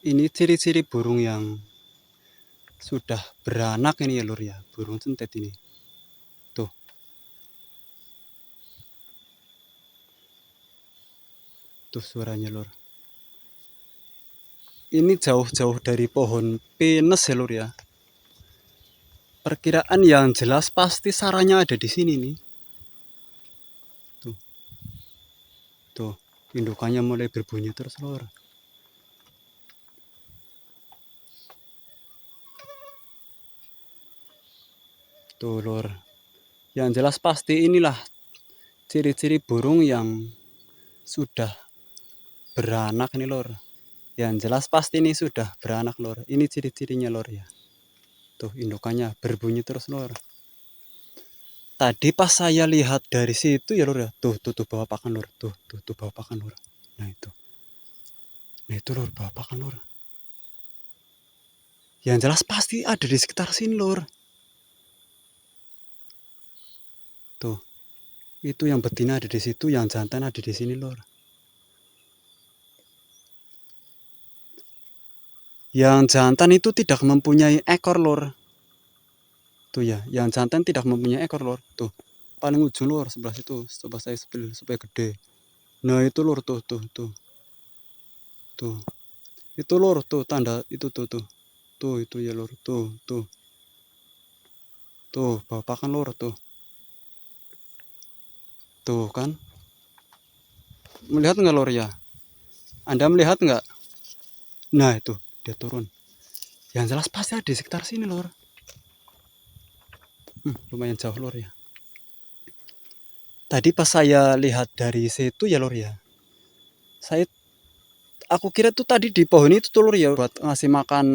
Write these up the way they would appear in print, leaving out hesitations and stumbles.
Ini ciri-ciri burung yang sudah beranak ini ya lur ya, burung sentet ini. Tuh. Tuh suaranya lur. Ini jauh-jauh dari pohon pinus ya lur ya. Perkiraan yang jelas pasti sarangnya ada di sini nih. Tuh. Tuh, indukannya mulai berbunyi terus lur. Tuh lur. Yang jelas pasti inilah ciri-ciri burung yang sudah beranak nih lor. Yang jelas pasti ini sudah beranak lor. Ini ciri-cirinya lor ya. Tuh indukannya berbunyi terus lor. Tadi pas saya lihat dari situ ya lor ya. Tuh bawa pakan lor. Tuh bawa pakan lor. Nah itu. Nah itu lor bawa pakan lor. Yang jelas pasti ada di sekitar sini lor. Tuh. Itu yang betina ada di situ, yang jantan ada di sini lor. Yang jantan itu tidak mempunyai ekor lor. Tuh ya, yang jantan tidak mempunyai ekor lor. Tuh, paling ujung lor sebelah situ. Coba saya sepil supaya gede. Nah itu lor tuh. Itu lor tuh tanda itu tuh. Tuh itu ya lor. Tuh. Bawa pakan lor tuh. Tuh kan. Melihat nggak lor ya? Anda melihat nggak? Nah itu dia turun. Yang jelas pasti ada di sekitar sini lor. Lumayan jauh lor ya. Tadi pas saya lihat dari situ ya lor ya. Aku kira tuh tadi di pohon itu tuh lor ya buat ngasih makan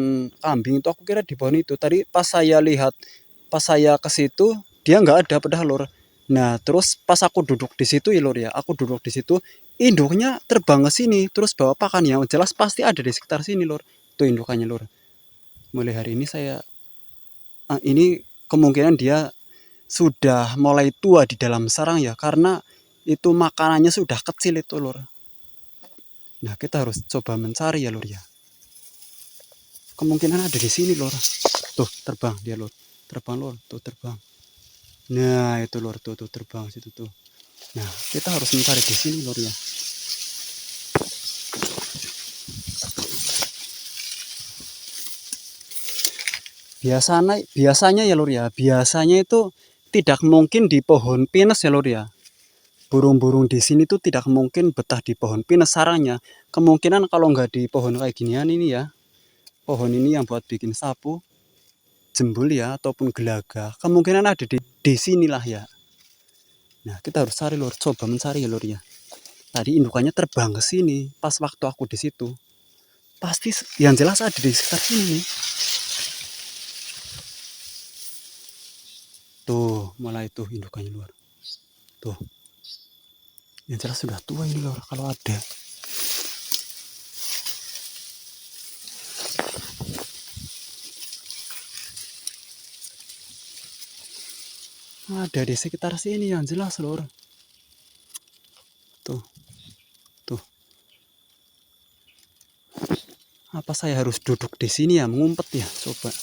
kambing itu, aku kira di pohon itu. Tadi pas saya lihat, pas saya ke situ dia nggak ada padahal lor. Nah terus pas aku duduk di situ ya lor ya, aku duduk di situ, induknya terbang ke sini terus bawa pakan, yang jelas pasti ada di sekitar sini lor. Tuh indukannya lor. Mulai hari ini ini kemungkinan dia sudah mulai tua di dalam sarang ya, karena itu makanannya sudah kecil itu lor. Nah kita harus coba mencari ya lor ya. Kemungkinan ada di sini lor. Tuh terbang dia lor. Terbang lor. Tuh terbang. Nah itu lor. Tuh terbang situ tuh. Nah kita harus mencari di sini lor ya. Biasanya ya lor ya. Biasanya itu tidak mungkin di pohon pinus ya lor ya. Burung-burung di sini tuh tidak mungkin betah di pohon pinus sarangnya. Kemungkinan kalau nggak di pohon kayak ginian ini ya, pohon ini yang buat bikin sapu, jembul ya, ataupun gelaga, kemungkinan ada di sinilah ya. Nah kita harus cari lor, coba mencari ya lor ya. Tadi indukannya terbang ke sini pas waktu aku di situ. Pasti yang jelas ada di sekitar sini nih. Tuh mulai tuh indukannya lor. Tuh. Yang jelas sudah tua ini lor kalau ada. Ada di sekitar sini yang jelas lor. Tuh. Apa saya harus duduk di sini ya, mengumpet ya? Coba.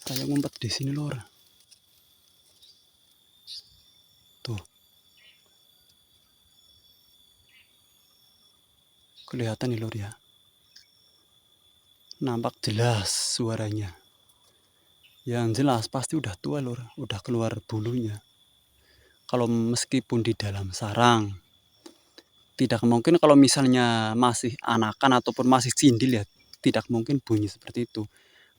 Saya ngumpet di sini lor. Tuh. Kelihatan nih lor ya. Nampak jelas suaranya. Yang jelas pasti udah tua lor, udah keluar bulunya. Kalau meskipun di dalam sarang, tidak mungkin kalau misalnya masih anakan ataupun masih cindil ya, tidak mungkin bunyi seperti itu.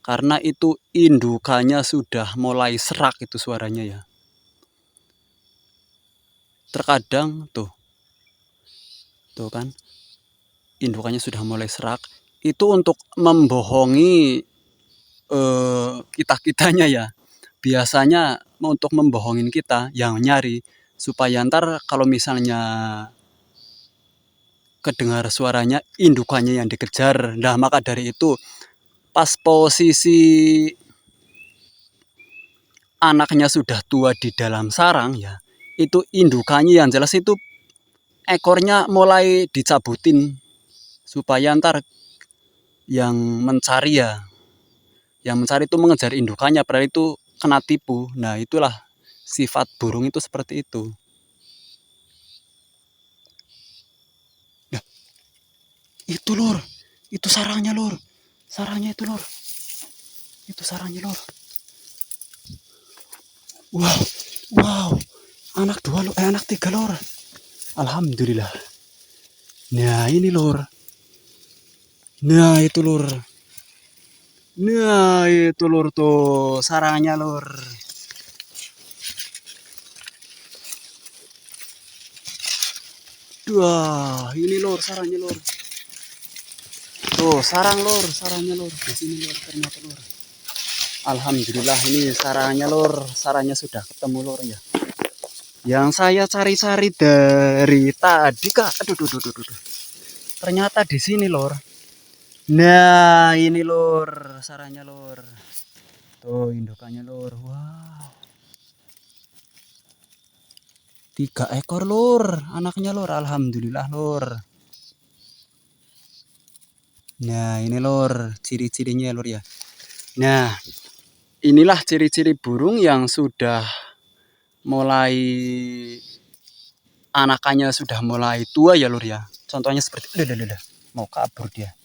Karena itu indukannya sudah mulai serak itu suaranya ya. Terkadang tuh kan, indukannya sudah mulai serak. Itu untuk membohongi kita-kitanya ya. Biasanya untuk membohongin kita yang nyari, supaya ntar kalau misalnya kedengar suaranya indukannya yang dikejar. Nah maka dari itu pas posisi anaknya sudah tua di dalam sarang ya, itu indukannya yang jelas itu ekornya mulai dicabutin supaya ntar yang mencari ya. Yang mencari itu mengejar indukannya, padahal itu kena tipu. Nah, itulah sifat burung itu seperti itu. Nah, itu lur, itu sarangnya lur, sarangnya itu lur, itu sarangnya lur. Wow, wow, anak dua lur, anak tiga lur. Alhamdulillah. Nah ini lur, nah itu lur, nah itu lur tuh sarangnya lur. Wah, ini lur sarangnya lur. Tuh sarang lur, sarangnya lur. Di sini lur ternyata lur. Alhamdulillah ini sarangnya lur, sarangnya sudah ketemu lur ya. Yang saya cari-cari dari tadi kak, aduh, aduh, aduh, aduh. Ternyata di sini lur. Nah ini lur, sarangnya lur. Tuh indukannya lur, wow. 3 ekor lur, anaknya lur, alhamdulillah lur. Nah ini lur, ciri-cirinya lur ya. Nah inilah ciri-ciri burung yang sudah mulai anakannya sudah mulai tua ya lur ya. Contohnya seperti mau kabur dia.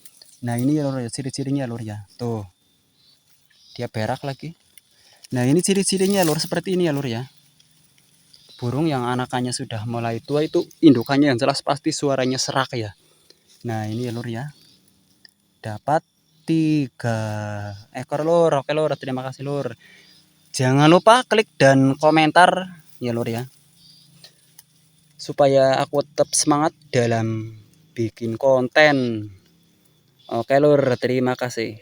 Nah ini ya lur ya, ciri-cirinya lur ya. Tuh dia berak lagi. Nah ini ciri-cirinya lur seperti ini ya lur ya. Burung yang anakannya sudah mulai tua itu indukannya yang jelas pasti suaranya serak ya. Nah ini ya lur ya. Dapat 3 ekor lur. Oke lur, terima kasih lur. Jangan lupa klik dan komentar ya lur ya. Supaya aku tetap semangat dalam bikin konten. Oke lur, terima kasih.